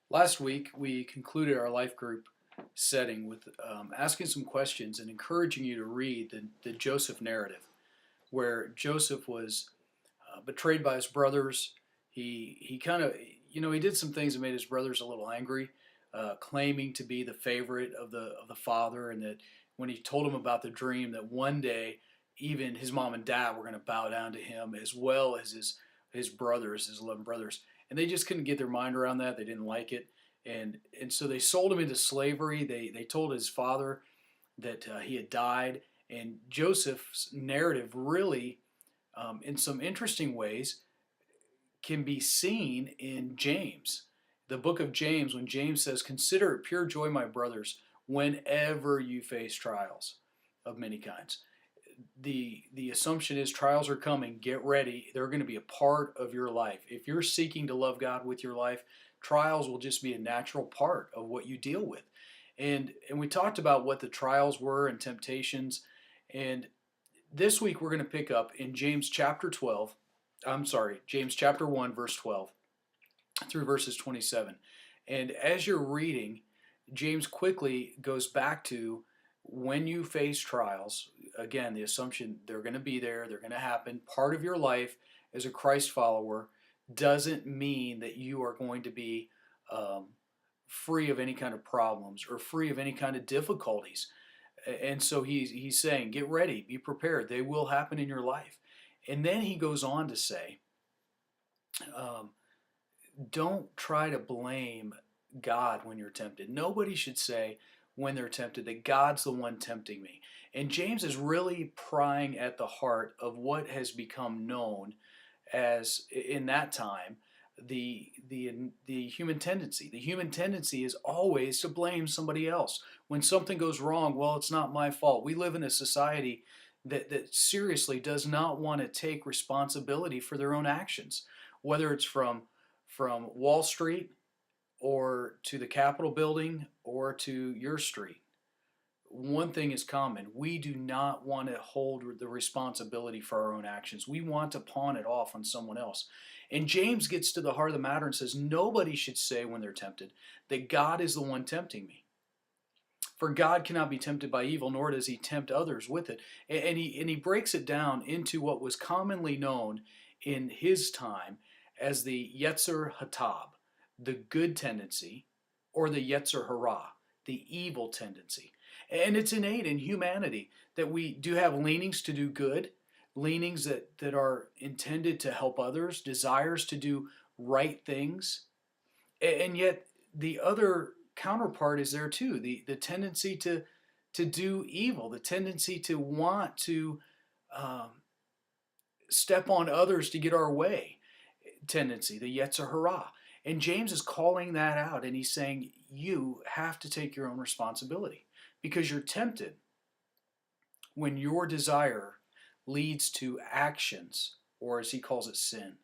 Last week, we concluded our life group setting with asking some questions and encouraging you to read the Joseph narrative, where Joseph was betrayed by his brothers. He kind of, he did some things that made his brothers a little angry, claiming to be the favorite of the father, and that when he told him about the dream, that one day even his mom and dad were going to bow down to him, as well as his brothers, his 11 brothers, and they just couldn't get their mind around that. They didn't like it, and so they sold him into slavery. They told his father that he had died, and Joseph's narrative really, in some interesting ways, can be seen in James, the book of James, when James says, "Consider it pure joy, my brothers, whenever you face trials of many kinds." The assumption is trials are coming. Get ready. They're going to be a part of your life. If you're seeking to love God with your life, trials will just be a natural part of what you deal with. And we talked about what the trials were and temptations. And this week we're going to pick up in James chapter 12. I'm sorry, James chapter 1 verse 12 through verses 27. And as you're reading, James quickly goes back to when you face trials, again, the assumption they're going to be there, they're going to happen. Part of your life as a Christ follower doesn't mean that you are going to be free of any kind of problems or free of any kind of difficulties. And so he's saying, get ready, be prepared. They will happen in your life. And then he goes on to say, um, don't try to blame God when you're tempted. Nobody should say when they're tempted that God's the one tempting me. And James is really prying at the heart of what has become known as, in that time, the human tendency. The human tendency is always to blame somebody else. When something goes wrong, well, it's not my fault. We live in a society that seriously does not want to take responsibility for their own actions, whether it's from Wall Street or to the Capitol building or to your street. One thing is common. We do not want to hold the responsibility for our own actions. We want to pawn it off on someone else. And James gets to the heart of the matter and says, nobody should say when they're tempted that God is the one tempting me. For God cannot be tempted by evil, nor does he tempt others with it. And he breaks it down into what was commonly known in his time as the Yetzer Hatab, the good tendency, or the Yetzer Hara, the evil tendency. And it's innate in humanity that we do have leanings to do good, leanings that are intended to help others, desires to do right things. And yet the other counterpart is there too, the tendency to do evil, the tendency to want to um, step on others to get our way tendency, the Yetzer Hara. And James is calling that out, and he's saying you have to take your own responsibility because you're tempted when your desire leads to actions, or as he calls it, sin,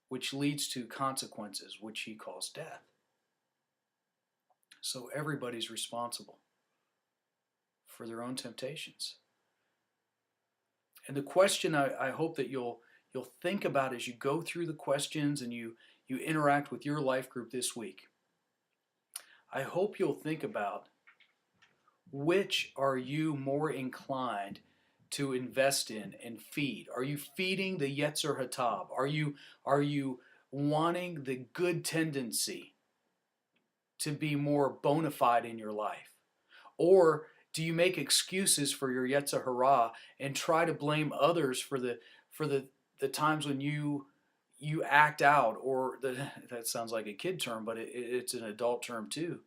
which leads to consequences, which he calls death. So everybody's responsible for their own temptations. And the question I hope that you'll think about as you go through the questions and you interact with your life group this week, I hope you'll think about which are you more inclined to invest in and feed. Are you feeding the Yetzer Hatab? Are you wanting the good tendency to be more bona fide in your life? Or do you make excuses for your Yetzer Hara and try to blame others for the times when you act out, or that sounds like a kid term, but it's an adult term too,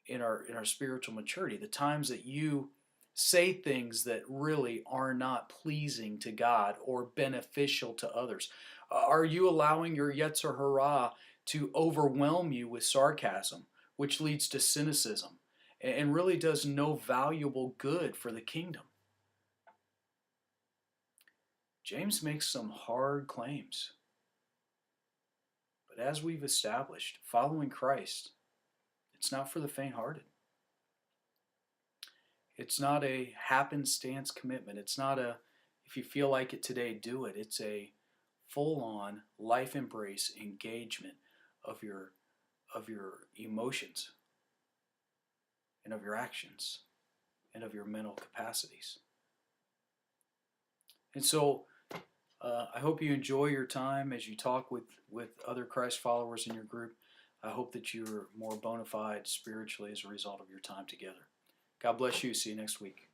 in our spiritual maturity, the times that you say things that really are not pleasing to God or beneficial to others? Are you allowing your Yetzer Hara to overwhelm you with sarcasm, which leads to cynicism and really does no valuable good for the kingdom? James makes some hard claims. But as we've established, following Christ, it's not for the faint-hearted. It's not a happenstance commitment. It's not a, if you feel like it today, do it. It's a full-on life embrace engagement of your of your emotions and of your actions and of your mental capacities. And so I hope you enjoy your time as you talk with other Christ followers in your group. I hope that you're more bona fide spiritually as a result of your time together. God bless you. See you next week.